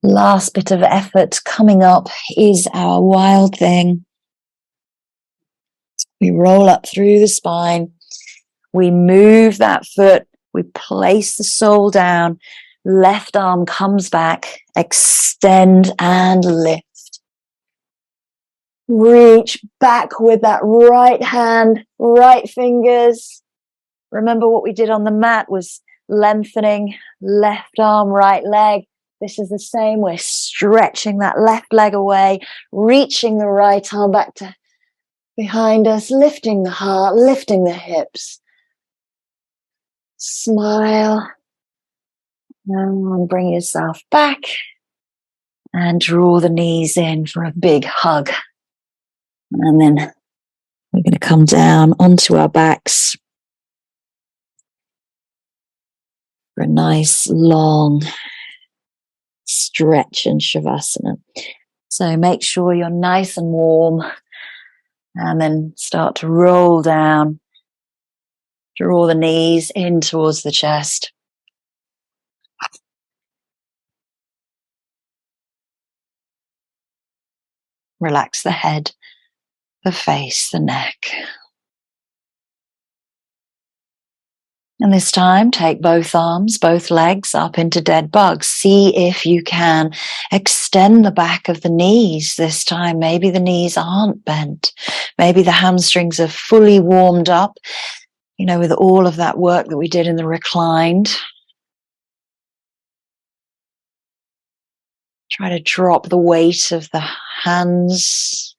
Last bit of effort coming up is our wild thing. We roll up through the spine. We move that foot. We place the sole down. Left arm comes back. Extend and lift. Reach back with that right hand, right fingers. Remember what we did on the mat was lengthening left arm, right leg. This is the same. We're stretching that left leg away, reaching the right arm back to behind us, lifting the heart, lifting the hips. Smile. And bring yourself back. And draw the knees in for a big hug. And then we're going to come down onto our backs for a nice long stretch in Shavasana. So make sure you're nice and warm, and then start to roll down. Draw the knees in towards the chest. Relax the head, the face, the neck. And this time, take both arms, both legs up into dead bugs. See if you can extend the back of the knees this time. Maybe the knees aren't bent. Maybe the hamstrings are fully warmed up, you know, with all of that work that we did in the reclined. Try to drop the weight of the hands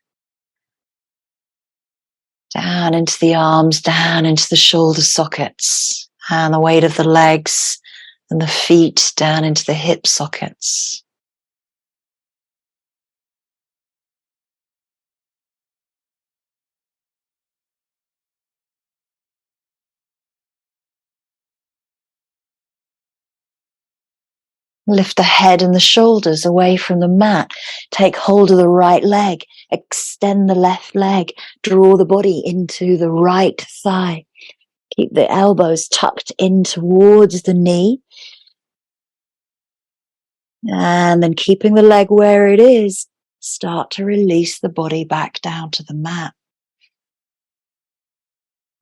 down into the arms, down into the shoulder sockets. And the weight of the legs and the feet down into the hip sockets. Lift the head and the shoulders away from the mat. Take hold of the right leg. Extend the left leg. Draw the body into the right thigh. Keep the elbows tucked in towards the knee. And then keeping the leg where it is, start to release the body back down to the mat.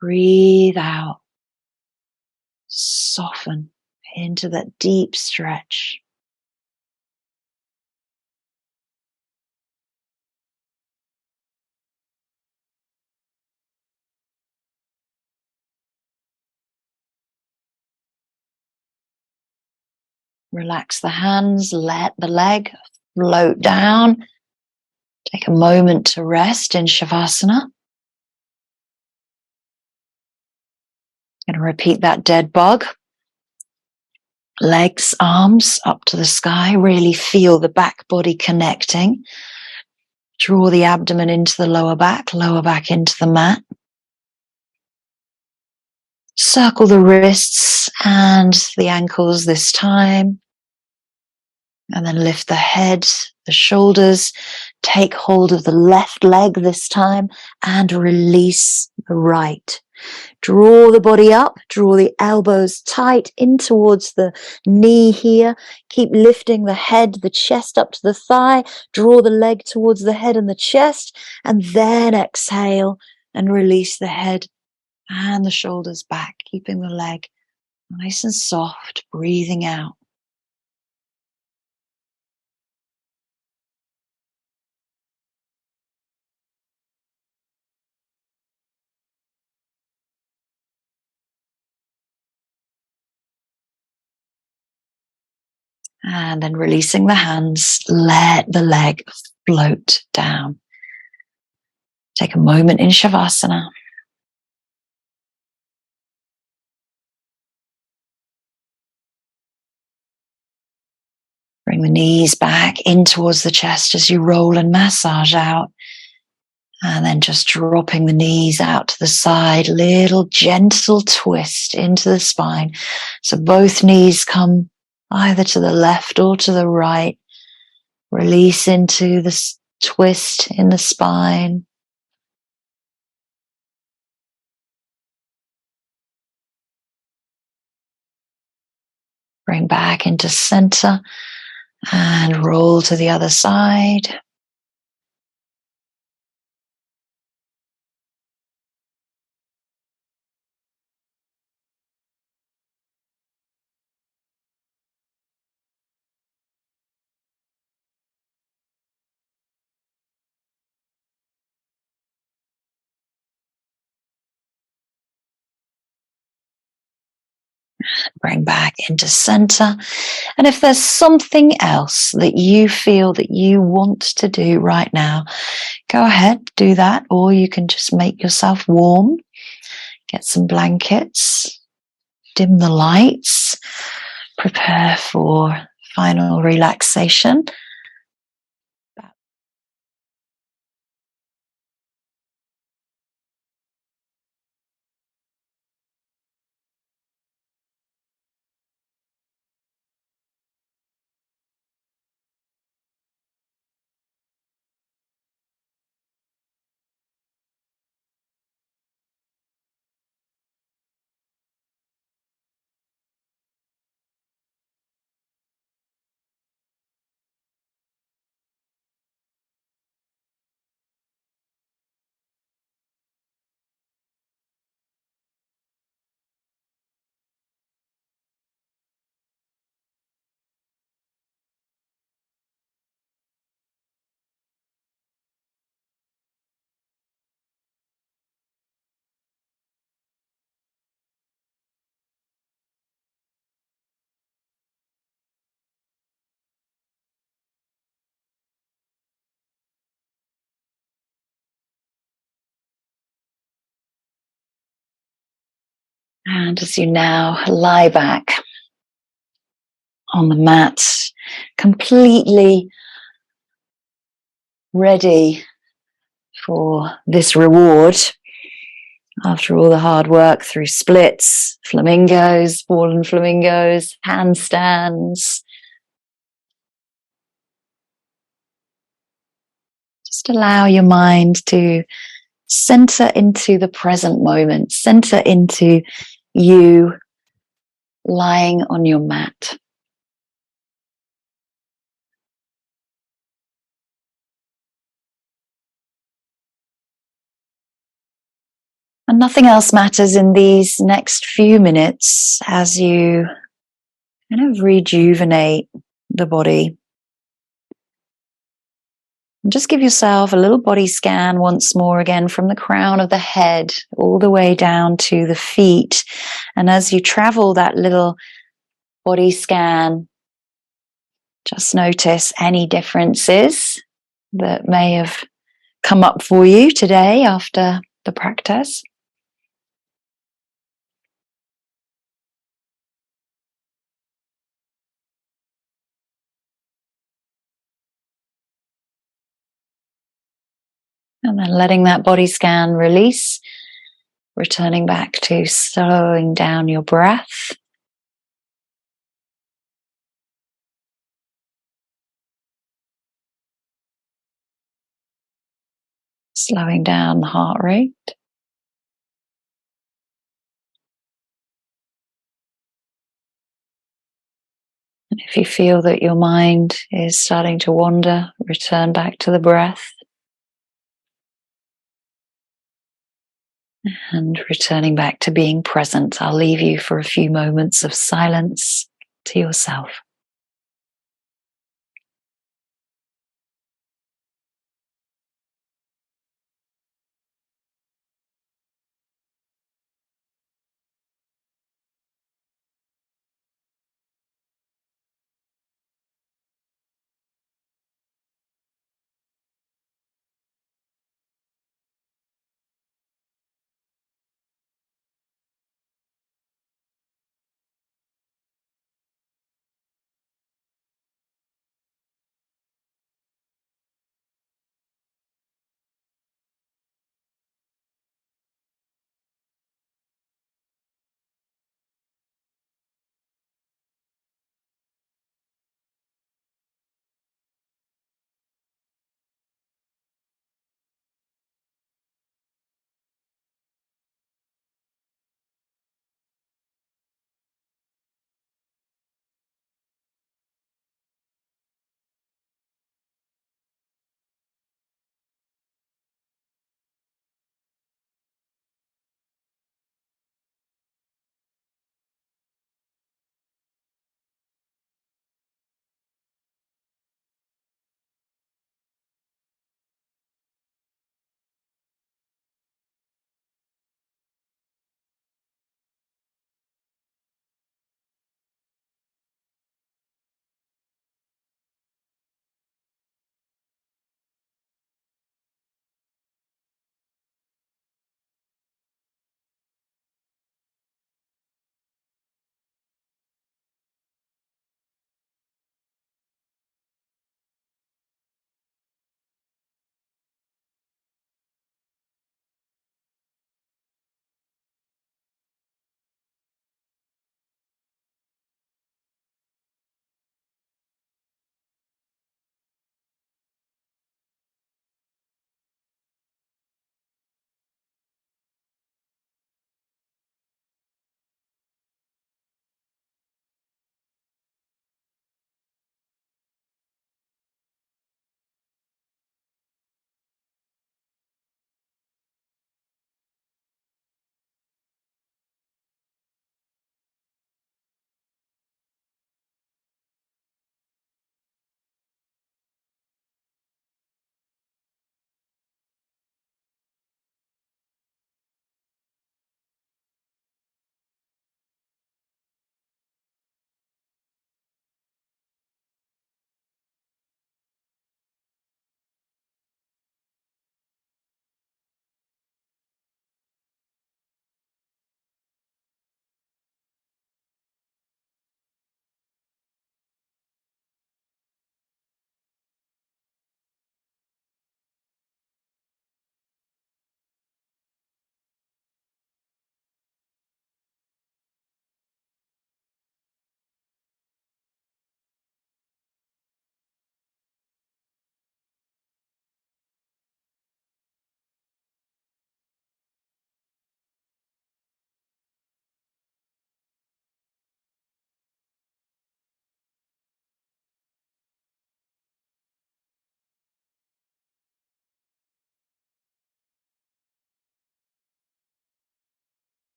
Breathe out. Soften into that deep stretch. Relax the hands, let the leg float down. Take a moment to rest in Shavasana. I'm going to repeat that dead bug. Legs, arms up to the sky. Really feel the back body connecting. Draw the abdomen into the lower back into the mat. Circle the wrists and the ankles this time. And then lift the head, the shoulders. Take hold of the left leg this time and release the right. Draw the body up, draw the elbows tight in towards the knee here. Keep lifting the head, the chest up to the thigh. Draw the leg towards the head and the chest. And then exhale and release the head and the shoulders back, keeping the leg nice and soft, breathing out. And then releasing the hands, let the leg float down. Take a moment in Shavasana. Bring the knees back in towards the chest as you roll and massage out. And then just dropping the knees out to the side, little gentle twist into the spine. So both knees come either to the left or to the right. Release into the twist in the spine. Bring back into center and roll to the other side. Bring back into center. And if there's something else that you feel that you want to do right now, go ahead, do that. Or you can just make yourself warm. Get some blankets. Dim the lights. Prepare for final relaxation. And as you now lie back on the mat, completely ready for this reward after all the hard work through splits, flamingos, fallen flamingos, handstands. Just allow your mind to center into the present moment, center into you lying on your mat. And nothing else matters in these next few minutes as you kind of rejuvenate the body. And just give yourself a little body scan once more again from the crown of the head all the way down to the feet. And as you travel that little body scan Just notice any differences that may have come up for you today after the practice. And then letting that body scan release, returning back to slowing down your breath. Slowing down the heart rate. And if you feel that your mind is starting to wander, return back to the breath. And returning back to being present. I'll leave you for a few moments of silence to yourself.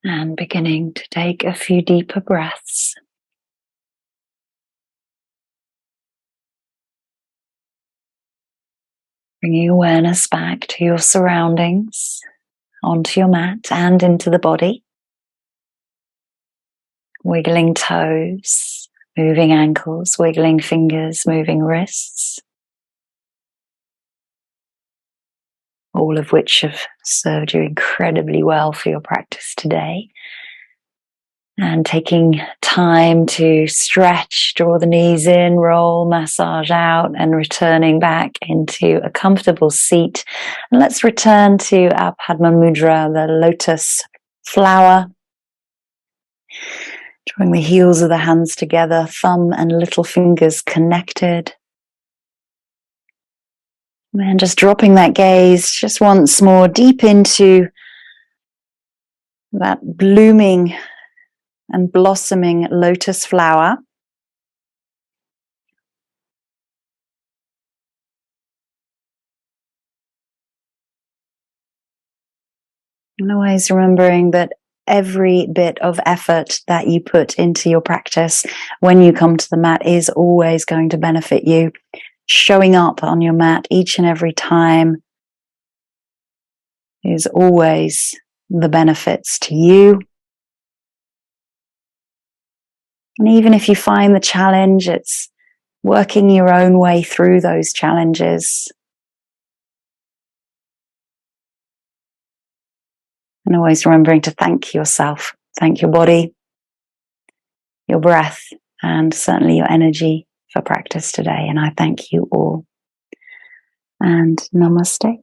And beginning to take a few deeper breaths. Bringing awareness back to your surroundings, onto your mat and into the body. Wiggling toes, moving ankles, wiggling fingers, moving wrists. All of which have served you incredibly well for your practice today. And taking time to stretch, draw the knees in, roll, massage out, and returning back into a comfortable seat. And let's return to our Padma Mudra, the lotus flower. Drawing the heels of the hands together, thumb and little fingers connected. And just dropping that gaze just once more deep into that blooming and blossoming lotus flower. And always remembering that every bit of effort that you put into your practice when you come to the mat is always going to benefit you. Showing up on your mat each and every time is always the benefits to you. And even if you find the challenge, it's working your own way through those challenges. And always remembering to thank yourself, thank your body, your breath, and certainly your energy for practice today. And I thank you all. And namaste.